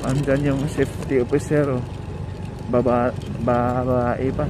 Andyan yung safety officer, oh. Babae pa.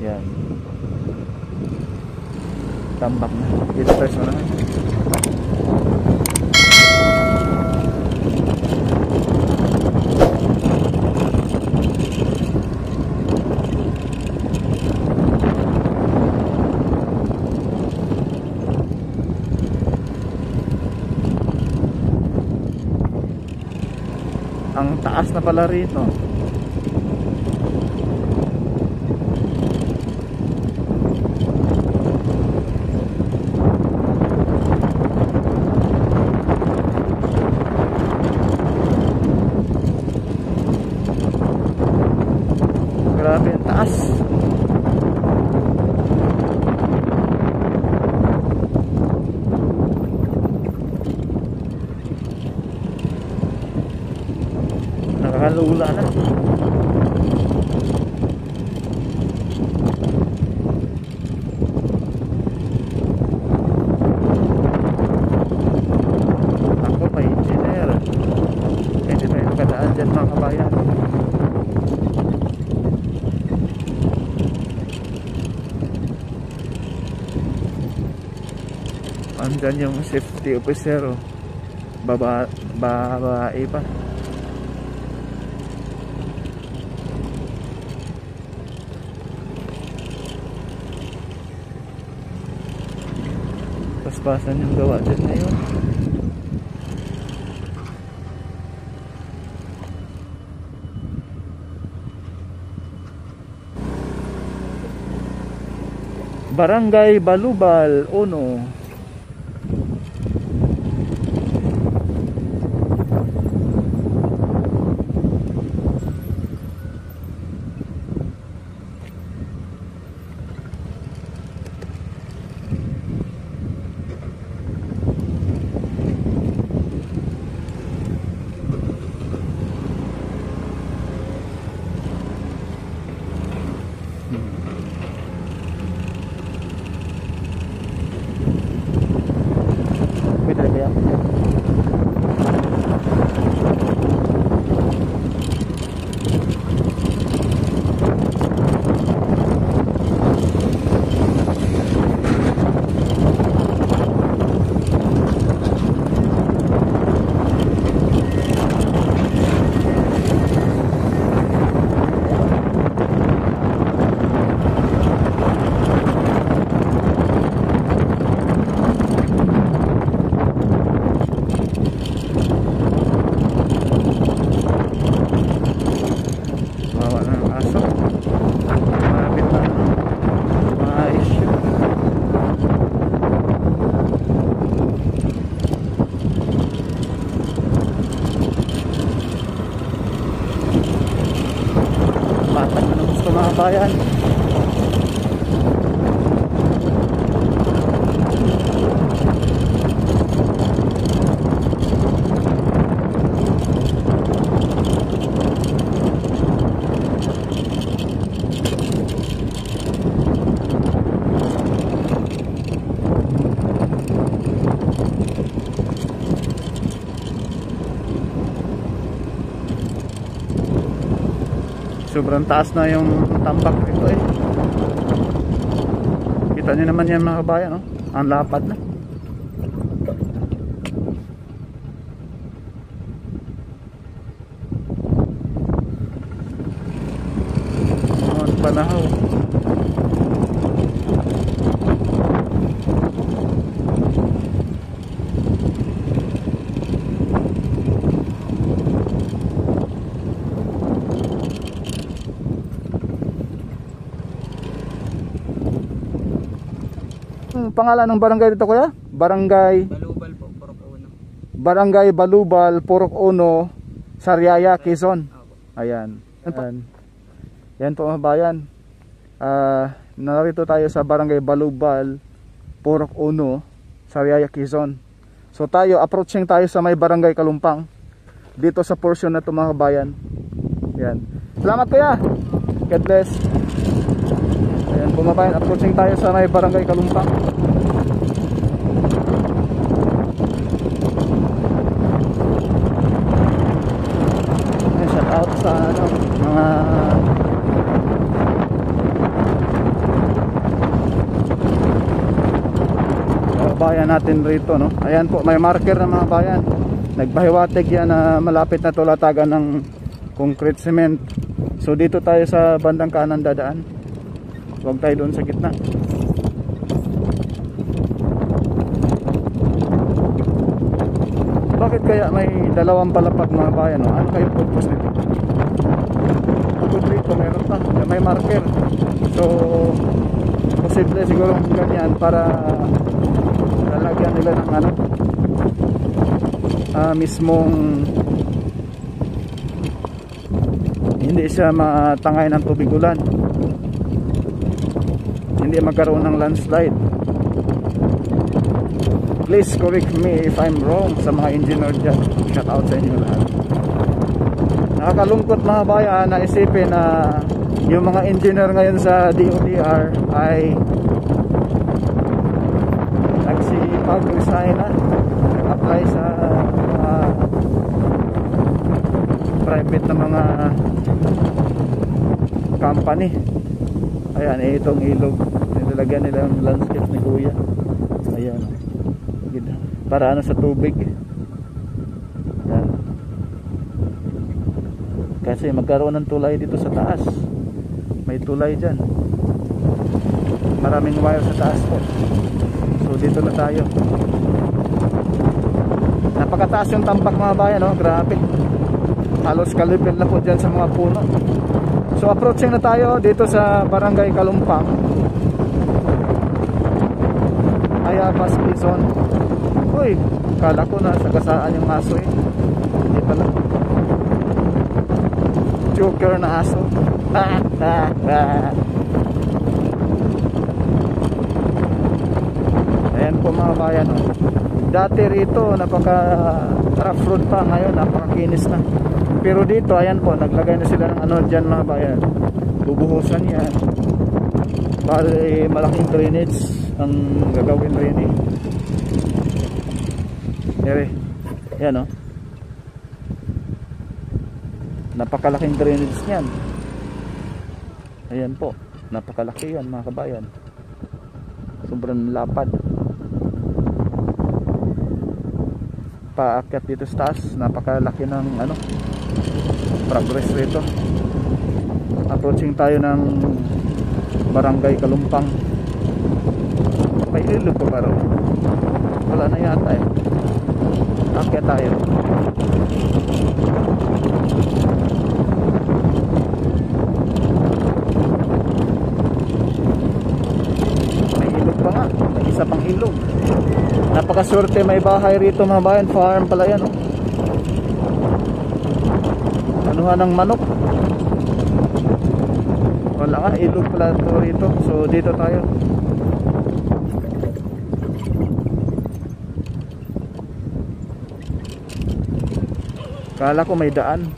Yan. Tambak na. Dito tayo sa unahan. Ang taas na pala rito. Grabe ang taas. Nakakalula na. Ako may engineer. Hindi tayo nakadaan dyan mga kabayan. Andyan yung safety officer, oh. Babae pa. Paspasan yung gawa dyan ngayon. Barangay Balubal 1. Bayan. Sobrang taas na yung tambak nito eh. Kita nyo naman yan mga kabayan, no? Ang lapad na. Ang panahaw. Pangalan ng barangay dito kuya? Barangay Balubal po, Barangay Balubal, Purok Uno, Sariaya, Quezon. Ayan. Yan po mga bayan. Narito tayo sa Barangay Balubal, Purok Uno, Sariaya, Quezon. So tayo, approaching tayo sa may Barangay Kalumpang. Dito sa portion na ito mga bayan. Yan. Salamat kuya. God bless. Ayan po mga bayan, approaching tayo sa may Barangay Kalumpang. Shout out sa mga bayan natin rito, no? Ayan po, may marker na mga bayan. Nagbahiwatig yan na malapit na tulatagan ng concrete cement. So dito tayo sa bandang kanan dadaan. Huwag tayo doon sa gitna. Bakit kaya may dalawang palapag mga bayan, no? Ano kayo purpose nito? Bukod dito meron pa, may marker. So posible siguro ganyan para lalagyan nila ng ano, mismong hindi siya matangay ng tubig ulan, hindi magkaroon ng landslide. Please correct me if I'm wrong sa mga engineer dyan. Shout out sa inyo lahat. Nakakalungkot mga bayan na isipin na yung mga engineer ngayon sa DOTR ay nagsipag-resign na, nag-apply sa private na mga company. Ayan, itong ilog nilagyan nila yung landscape ni kuya. Ayan, para ano sa tubig. Ayan. Kasi magkaroon ng tulay dito sa taas, may tulay dyan, maraming wire sa taas po. So dito na tayo. Napakataas yung tampak mga bayan, no? Grabe, halos kalipil na po dyan sa mga puno. So approaching na tayo dito sa Barangay Kalumpang, Ayabas, Quezon. Uy, kala ko na sagasaan yung aso eh. Hindi pala, joker na aso. Ayan po mga bayan, no? Dati rito napaka rough road pa, ngayon napakakinis na. Pero dito ayan po, naglagay na sila ng ano dyan mga bayan, bubuhusan yan. Bali malaking drainage ang gagawin rin eh. Yan, no? Napakalaking drainage niyan. Ayan po, napakalaki yan mga kabayan. Sobrang lapad. Paakyat dito sa taas, napakalaki ng ano, progress rito. Approaching tayo ng Barangay Kalumpang. May ilog pa ba raw? Wala na yata eh. Akyat tayo. May ilog pa nga, may isa pang ilog. Napakaswerte, may bahay rito mga bayan, farm pala yan, oh. Anuhan ng manok. Wala nga, ilog pala ito rito. So dito tayo. Kala ko may daan.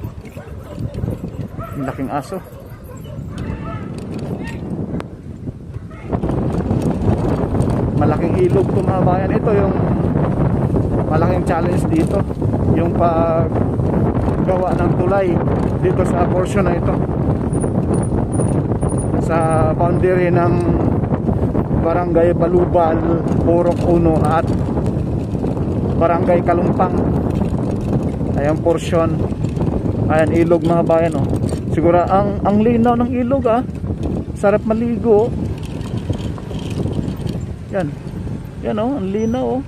Laking aso. Malaking ilog to mga bayan. Ito yung malaking challenge dito, yung paggawa ng tulay dito sa portion na ito, sa boundary ng Barangay Balubal, Purok Uno at Barangay Kalumpang. Ayan portion. Ayan ilog mga bayan, oh. Siguro ang linaw ng ilog, ah. Sarap maligo. Yan. Yan, oh, ang linaw, oh.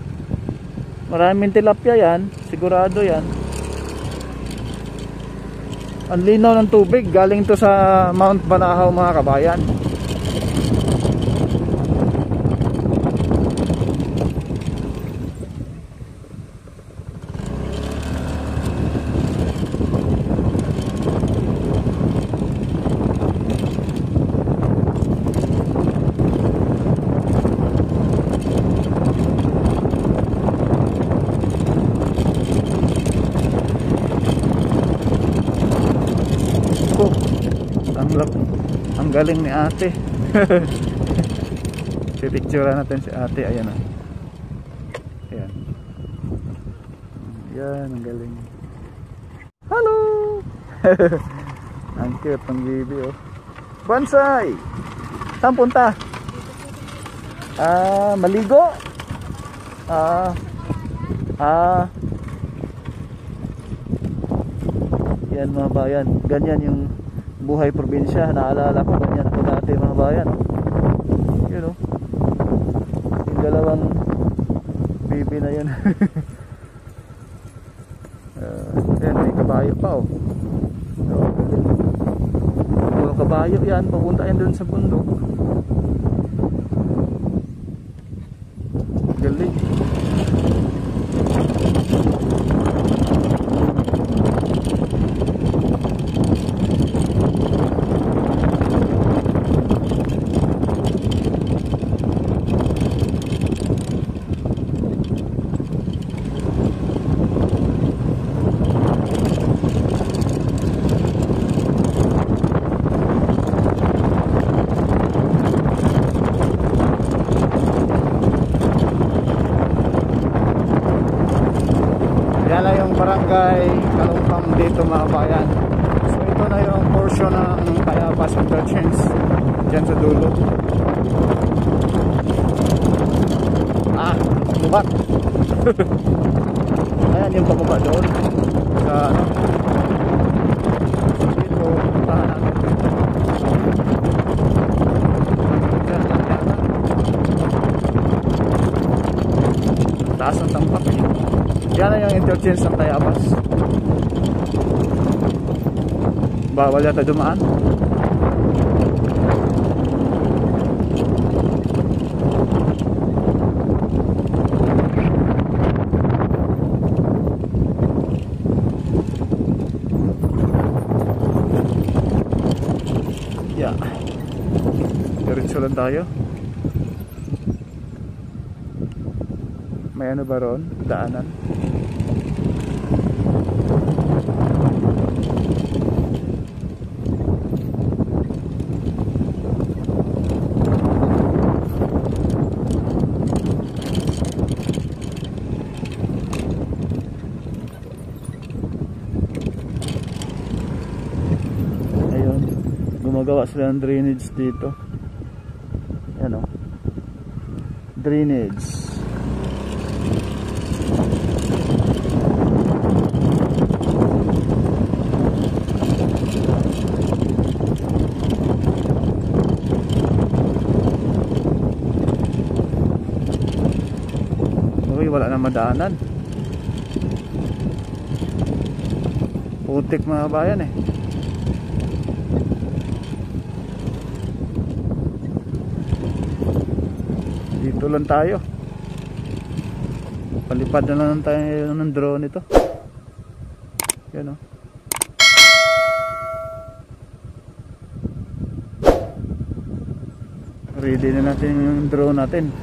Maraming tilapia yan, sigurado yan. Ang linaw ng tubig, galing to sa Mount Banahaw mga kabayan. Galing ni ate. Pipicture natin si ate. Ayan o. Ayan. Yan, ang galing. Hello. Ang cute ng baby oh. Bonsai. Saan punta? Maligo. Yan mga bayan. Ganyan yung buhay probinsya. Naalala ko ganyan ako dati mga bayan. Yun oh. Yung dalawang baby na yun. Yan, may kabayo pa oh. Puro kabayo yan. Papunta yan dun sa bundok. Galing. Yan na yung barangay Kalumpang dito mga bayan. So ito na yung portion ng Tayabas Interchange dyan sa dulo. Lubat. Ayan yung pababa doon sa ano. Dito puntahan natin. Taas ng tampak eh. Yan na yung interchange ng Tayabas. Bawal yata dumaan. Yeah. Diretso lang tayo. May ano ba ron? Daanan. Ayun. Gumagawa sila ng drainage dito. Ayan o. Drainage. Wala na madaanan. Putik mga bayan eh. Dito lang tayo. Palipad na lang tayo ng drone ito. Yan o. Ready na natin yung drone natin.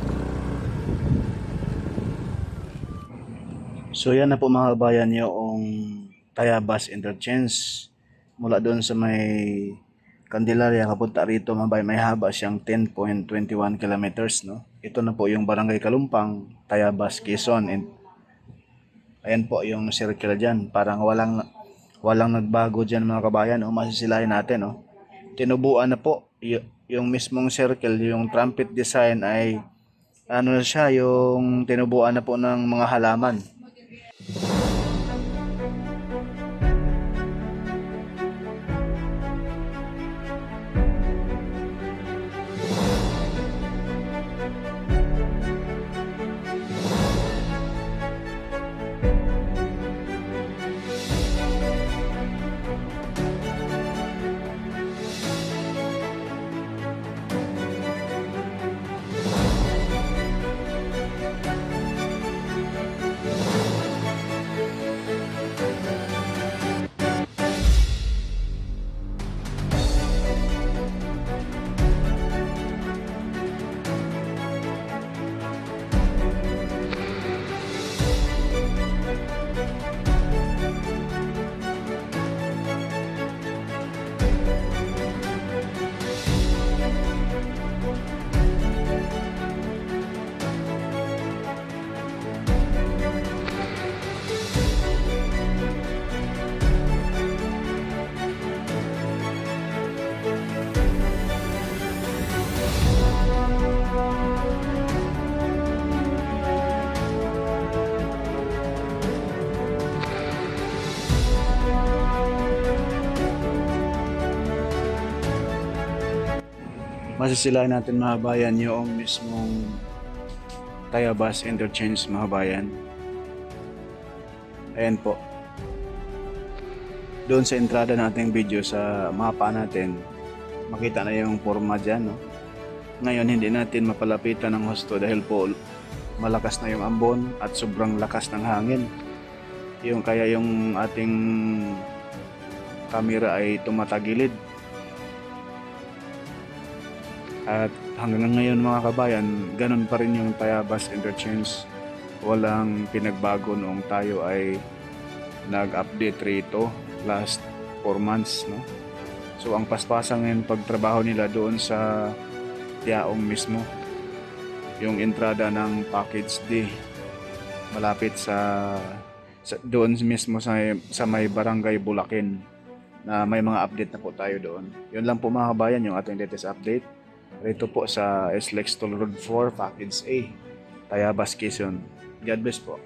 So yan na po mga kabayan yung Tayabas Interchange. Mula doon sa may Candelaria kapunta rito mga kabayan, may haba siyang 10.21 kilometers, no? Ito na po yung Barangay Kalumpang, Tayabas, Quezon. And ayan po yung circle dyan. Parang walang nagbago dyan mga kabayan. Masisilahin natin. No? Tinubuan na po yung mismong circle. Yung trumpet design ay ano na siya, yung tinubuan na po ng mga halaman. masisilayan natin mga kabayan yung mismong Tayabas Interchange mga kabayan. Ayan po. Doon sa entrada nating video sa mapa natin, makita na yung forma dyan, no? Ngayon hindi natin mapalapitan ng husto dahil po malakas na yung ambon at sobrang lakas ng hangin. Kaya yung ating camera ay tumatagilid. At hanggang ngayon mga kabayan, ganun pa rin yung Tayabas Interchange. Walang pinagbago noong tayo ay nag-update rito last 4 months, no? So ang paspasan ngayon pagtrabaho nila doon sa Tiaong mismo, yung entrada ng package D, malapit sa doon mismo sa may barangay Bulakin, na may mga update na po tayo doon. Yun lang po mga kabayan yung ating latest update rito po sa SLEX Toll Road 4 Package A, Tayabas, Quezon. God bless po.